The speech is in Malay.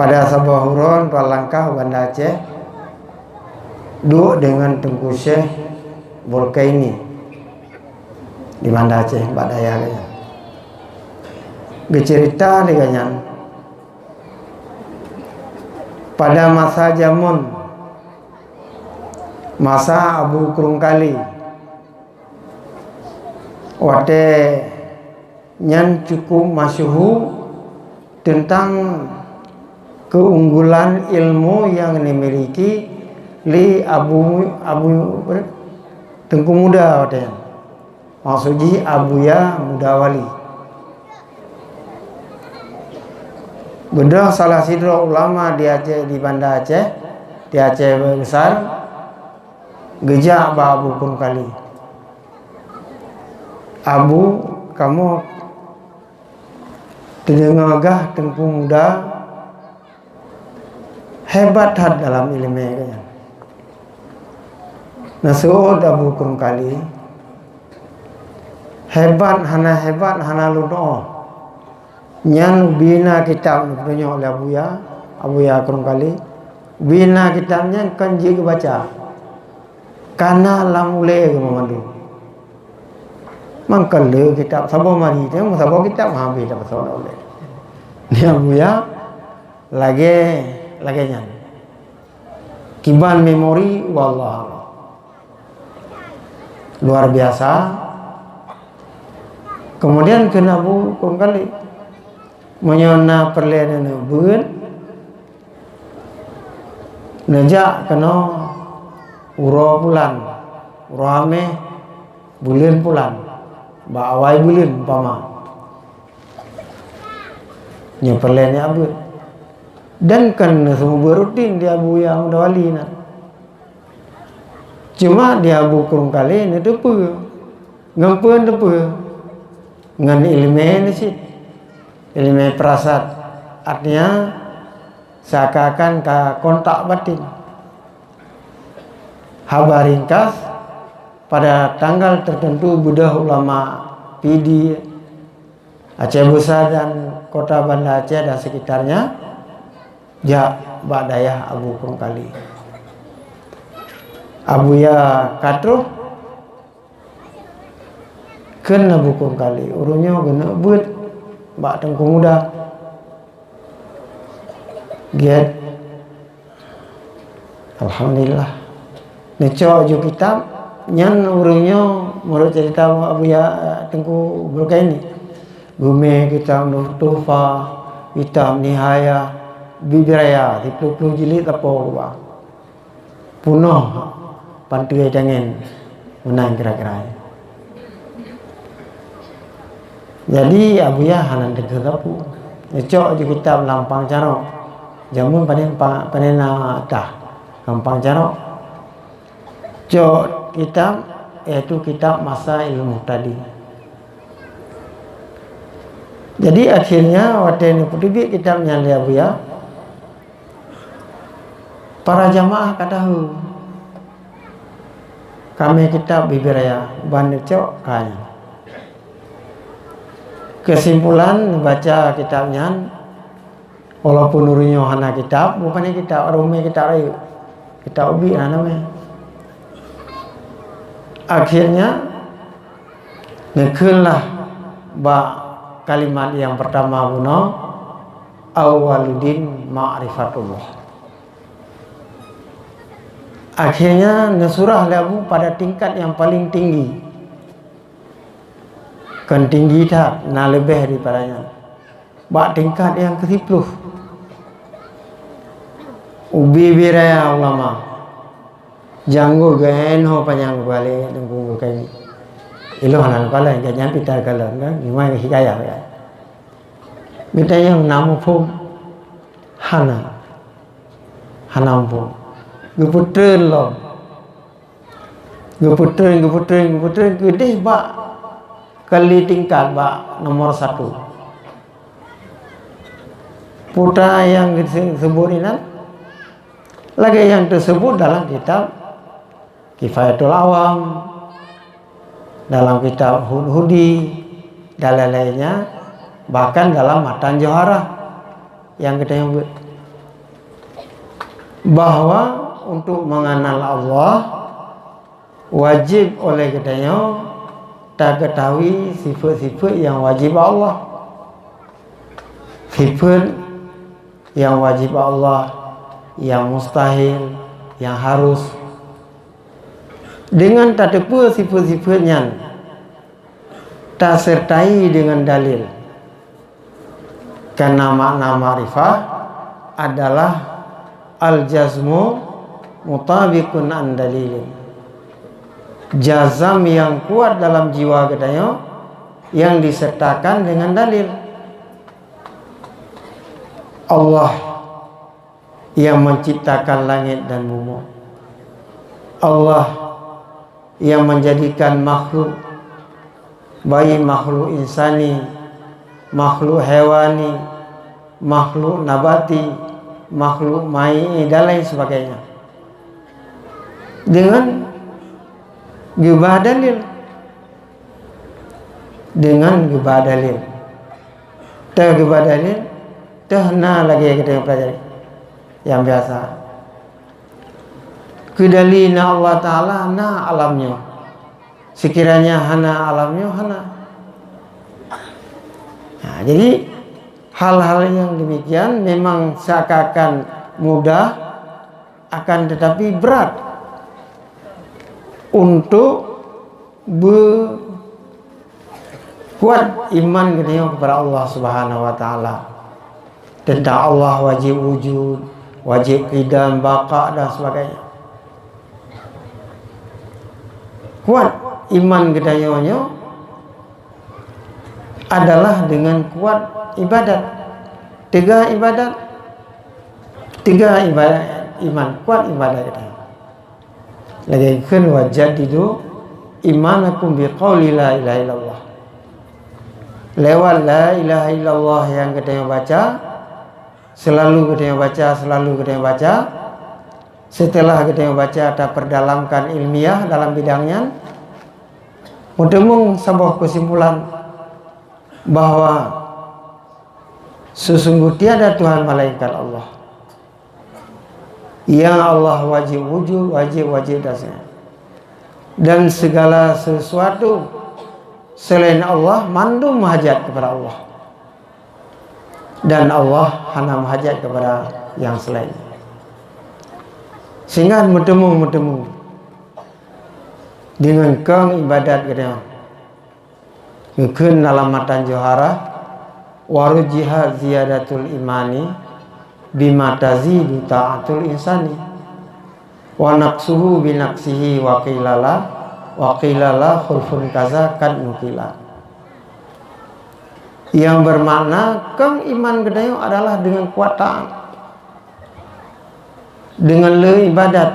pada sebuah hurun Palangkah Banda Aceh duduk dengan Tengku Syekh Bolkaini di Banda Aceh Mbak Daya kaya. Bercerita dengan pada masa jamun masa Abu Kurungkali wate yang cukup masyhur tentang keunggulan ilmu yang dimiliki li Abu Tengku Muda wate. Maksudnya Abuya Mudawali. Bedah salah sidro ulama di Aceh, di Banda Aceh, di Aceh besar, gejak Abu Kurungkali. Abu, kamu terdengar Tengku Muda hebat dalam ilmu. Nasuh Abu Kurungkali hebat hana ludo. Yang bina kitab punya oleh Abuya Kurungkali, bina kitabnya kan juga baca karena lamule memandu mangkale kitab sabo mari temu sabo kitab habis dapat soal oleh ni Abuya lagi nyan kiban memori wallah luar biasa. Kemudian kena Abu Kurungkali menyona perlian beun nejak kena uro bulan urame bulan pulan bawai bulan umpama nya perlian abut dan kan semua rutin dia Abu yang Mudawali na cuma dia Abu Kurungkali ni depu ngampeun depu ngan ilmu ni sih ilmu prasat, artinya seakan-akan kontak batin. Habar ringkas pada tanggal tertentu Buddha ulama PD Aceh Besar dan kota Banda Aceh dan sekitarnya ya Mbak Dayah Abu Kurungkali. Abuya Katruh kena Abu Kurungkali urunnya kena buat Mbak Tengku Muda get alhamdulillah necok jo kitab nyan urungnya menurut cerita Abuya Tengku Bolkaini gume kitab Nur Tufa kitab Nihaya Bibiraya 30 jilid apa ba punoh pantai jangan menang kira-kira. Jadi Abuya hanan degapu necok je kitab Lampang Carok jamun panena tah Lampang Carok cok kitab yaitu kitab Masa Ilmu Tadi. Jadi akhirnya waktu ini terbit kitabnya Abuya para jamaah katahu kami kitab Bibiraya ban necok kaya. Kesimpulan baca kitabnya walaupun urunya hana kitab bukannya kitab rumi kitab rayu kitab ubi namanya akhirnya nekelah kalimat yang pertama guna awaludin ma'rifatullah. Akhirnya nesurah lagu pada tingkat yang paling tinggi kan tinggi tak na lebih daripadanya bak tingkat yang ke-10 ubi biraya ulama janggo gaenho panjang balik Tengku Bolkaini ilo hanan pala ganyan pitar kalan kan gimana hikayah ya bita yang namu pun hana pun geputreun lo geputreun gede bak kali tingkat bak nomor 1 putra yang disebut ini lagi yang tersebut dalam kitab Kifayatul Awam, dalam kitab Hudi dan lain-lainnya, bahkan dalam Matan Johara yang kita sebut bahwa untuk mengenal Allah wajib oleh katanya tak ketahui sifat-sifat yang wajib Allah. Sifat yang wajib Allah, yang mustahil, yang harus. Dengan tak tepa sifat-sifatnya, tak sertai dengan dalil. Karena makna ma'rifah adalah al-jazmu mutabiqun an dalilin. Jazam yang kuat dalam jiwa katanya yang disertakan dengan dalil. Allah yang menciptakan langit dan bumi. Allah yang menjadikan makhluk, baik makhluk insani, makhluk hewani, makhluk nabati, makhluk mai dan lain sebagainya, dengan gibah dalil. Dengan gibah dalil. Tak gibah dalil, tak na lagi kita pelajari yang biasa. Kedalina Allah Ta'ala na alamnya. Sekiranya hana alamnya hana. Nah, jadi hal-hal yang demikian memang seakan mudah, akan tetapi berat untuk berkuat iman kepada Allah Subhanahu wa Ta'ala. Tentang Allah wajib wujud, wajib qidam, baqa dan sebagainya. Kuat iman kepadanya adalah dengan kuat ibadat. Tiga ibadat iman, kuat ibadat kita. Lagi kan wajadidu imanakum biqauli la ilaha illallah. Lewat la ilaha illallah yang kita baca, selalu kita baca. Setelah kita baca atau perdalamkan ilmiah dalam bidangnya, mudah-mudahan sebuah kesimpulan bahwa sesungguhnya tiada Tuhan malaikat Allah, yang Allah wajib wujud, wajib dasar, dan segala sesuatu selain Allah mandum hajat kepada Allah, dan Allah hana hajat kepada yang selain. Sehingga bertemu dengan kang ibadat kita ngekun dalam matan johara warujiha ziyadatul imani bima tazidu ta'atul insani wa naqsuhu binaqsihi wa qilala khulfun kaza kad nukila. Yang bermakna kang iman kita adalah dengan kuat taat, dengan le ibadat,